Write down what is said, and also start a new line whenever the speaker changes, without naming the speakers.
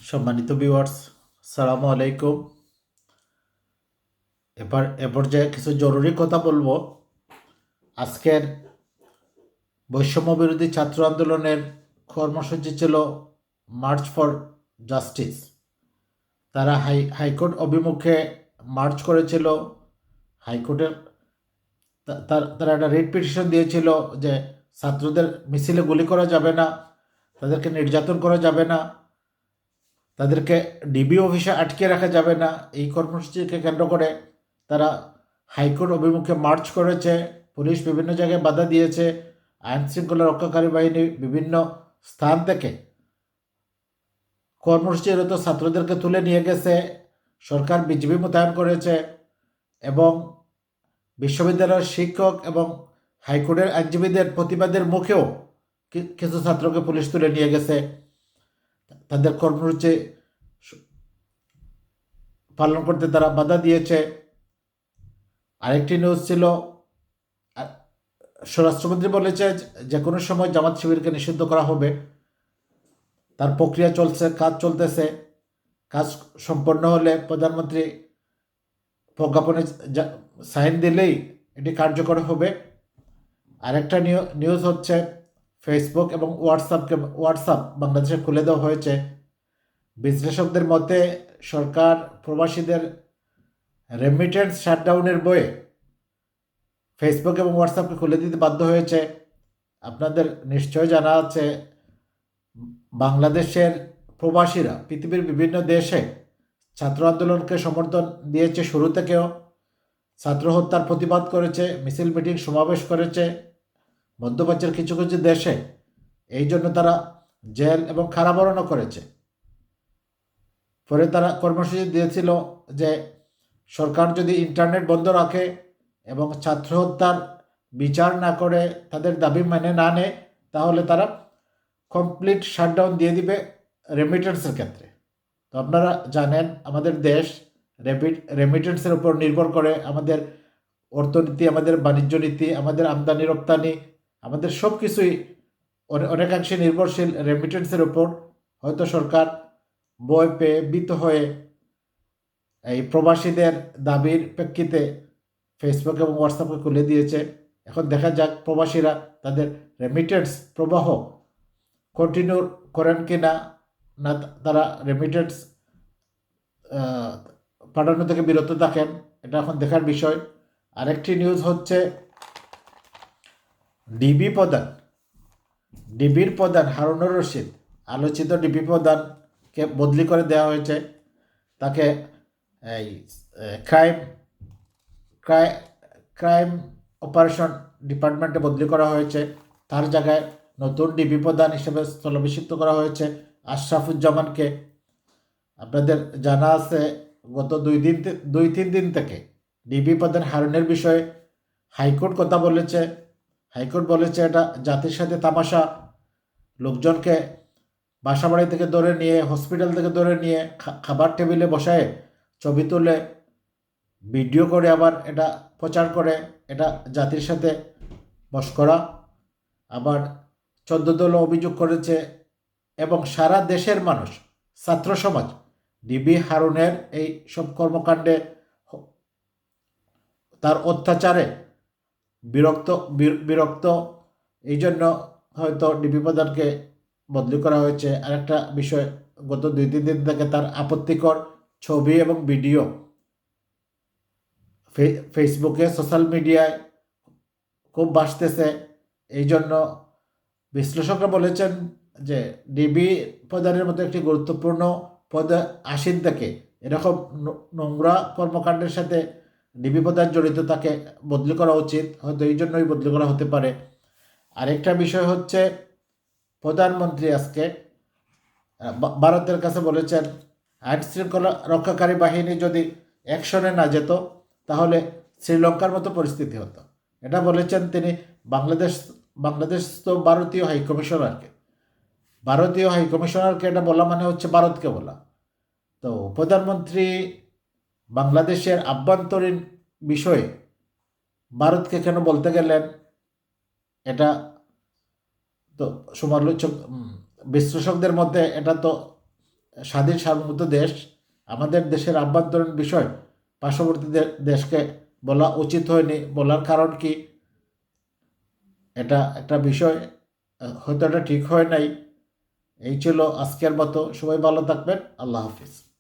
সম্মানিত ভিউয়ার্স, সালামু আলাইকুম। এ পর্যায়ে কিছু জরুরি কথা বলবো। আজকের বৈষম্য বিরোধী ছাত্র আন্দোলনের কর্মসূচি ছিল মার্চ ফর জাস্টিস। তারা হাইকোর্ট অভিমুখে মার্চ করেছিল। হাইকোর্টের তারা একটা রিট পিটিশন দিয়েছিল যে ছাত্রদের মিছিলে গুলি করা যাবে না, তাদেরকে নির্যাতন করা যাবে না, তাদেরকে ডিবি অফিসে আটকে রাখা যাবে না। এই কর্মসূচিকে কেন্দ্র করে তারা হাইকোর্ট অভিমুখে মার্চ করেছে। পুলিশ বিভিন্ন জায়গায় বাধা দিয়েছে। আইন শৃঙ্খলা রক্ষাকারী বাহিনী বিভিন্ন স্থান থেকে কর্মসূচিরত ছাত্রদেরকে তুলে নিয়ে গেছে। সরকার বিজিবি মোতায়েন করেছে এবং বিশ্ববিদ্যালয়ের শিক্ষক এবং হাইকোর্টের আইনজীবীদের প্রতিবাদের মুখেও কিছু ছাত্রকে পুলিশ তুলে নিয়ে গেছে। তাদের কর্মসূচি পালন করতে তারা বাধা দিয়েছে। আরেকটি নিউজ ছিল, স্বরাষ্ট্রমন্ত্রী বলেছে যে কোনো সময় জামাত শিবিরকে নিষিদ্ধ করা হবে। তার প্রক্রিয়া চলছে, কাজ চলতেছে। কাজ সম্পন্ন হলে প্রধানমন্ত্রী প্রজ্ঞাপনে সাইন দিলেই এটি কার্যকর হবে। আরেকটা নিউজ হচ্ছে, ফেসবুক এবং হোয়াটসঅ্যাপ বাংলাদেশে খুলে দেওয়া হয়েছে। বিশ্লেষকদের মতে সরকার প্রবাসীদের রেমিটেন্স শাটডাউনের বয়ে ফেসবুক এবং হোয়াটসঅ্যাপকে খুলে দিতে বাধ্য হয়েছে। আপনাদের নিশ্চয় জানা আছে, বাংলাদেশের প্রবাসীরা পৃথিবীর বিভিন্ন দেশে ছাত্র আন্দোলনকে সমর্থন দিয়েছে। শুরু থেকেও ছাত্র হত্যার প্রতিবাদ করেছে, মিছিল মিটিং সমাবেশ করেছে মধ্যপ্রাচ্যের কিছু কিছু দেশে। এই জন্য তারা জেল এবং কারাবরণও করেছে। পরে তারা কর্মসূচি দিয়েছিল যে সরকার যদি ইন্টারনেট বন্ধ রাখে এবং ছাত্র হত্যার বিচার না করে, তাদের দাবি মেনে না নেয়, তাহলে তারা কমপ্লিট শাটডাউন দিয়ে দিবে রেমিটেন্সের ক্ষেত্রে। তো আপনারা জানেন আমাদের দেশ রেমিটেন্সের উপর নির্ভর করে। আমাদের অর্থনীতি, আমাদের বাণিজ্য নীতি, আমাদের আমদানি রপ্তানি, আমাদের সব কিছুই অনেকাংশে নির্ভরশীল রেমিটেন্সের উপর। হয়তো সরকার ভয় পেয়ে ভীত হয়ে এই প্রবাসীদের দাবির প্রেক্ষিতে ফেসবুক এবং হোয়াটসঅ্যাপকে খুলে দিয়েছে। এখন দেখা যাক প্রবাসীরা তাদের রেমিটেন্স প্রবাহ কন্টিনিউ করেন কি না, না তারা রেমিটেন্স পাঠানো থেকে বিরত থাকেন, এটা এখন দেখার বিষয়। আরেকটি নিউজ হচ্ছে, ডিবির প্রধান হারুনুর রশিদ, আলোচিত ডিবি প্রধানকে বদলি করে দেওয়া হয়েছে। তাকে এই ক্রাইম ক্রাইম অপারেশন ডিপার্টমেন্টে বদলি করা হয়েছে। তার জায়গায় নতুন ডিবি প্রধান হিসেবে স্থলাভিষিক্ত করা হয়েছে আশরাফুজ্জামানকে। আপনাদের জানা আছে, গত 2-3 দিন থেকে ডিবি প্রধান হারুনের বিষয়ে হাইকোর্ট কথা বলেছে। হাইকোর্ট বলেছে এটা জাতির সাথে তামাশা। লোকজনকে বাসা বাড়ি থেকে ধরে নিয়ে, হসপিটাল থেকে ধরে নিয়ে খাবার টেবিলে বসায় ছবি তুলে ভিডিও করে আবার এটা প্রচার করে, এটা জাতির সাথে মশকরা। আবার 14 দল অভিযোগ করেছে এবং সারা দেশের মানুষ, ছাত্র সমাজ ডিবি হারুনের এই সব কর্মকাণ্ডে, তার অত্যাচারে বিরক্ত। এই জন্য হয়তো ডিবি প্রধানকে বদলি করা হয়েছে। আরেকটা বিষয়, গত 2-3 দিন থেকে তার আপত্তিকর ছবি এবং ভিডিও ফেসবুকে, সোশ্যাল মিডিয়ায় খুব ভাসতেছে। এই জন্য বিশ্লেষকরা বলেছেন যে ডিবি প্রধানের মতো একটি গুরুত্বপূর্ণ পদে আসীন থেকে এরকম নোংরা কর্মকাণ্ডের সাথে ডিবি প্রধান জড়িত, তাকে বদলি করা উচিত। হয়তো এই জন্যই বদলি করা হতে পারে। আরেকটা বিষয় হচ্ছে, প্রধানমন্ত্রী আজকে ভারতের কাছে বলেছেন আইন শৃঙ্খলা রক্ষাকারী বাহিনী যদি অ্যাকশনে না যেত তাহলে শ্রীলঙ্কার মতো পরিস্থিতি হতো। এটা বলেছেন তিনি বাংলাদেশ তো ভারতীয় হাইকমিশনারকে এটা বলা মানে হচ্ছে ভারতকে বলা। তো প্রধানমন্ত্রী বাংলাদেশের আভ্যন্তরীণ বিষয়ে ভারতকে কেন বলতে গেলেন, এটা তো সমালোচক বিশ্লেষকদের মধ্যে এটা তো স্বাধীন সার্বভৌম দেশ, আমাদের দেশের আভ্যন্তরীণ বিষয় পার্শ্ববর্তী দেশকে বলা উচিত হয়নি। বলার কারণ কি, এটা একটা বিষয়, হয়তো এটা ঠিক হয় নাই। এই ছিল আজকের মতো। সবাই ভালো থাকবেন। আল্লাহ হাফিজ।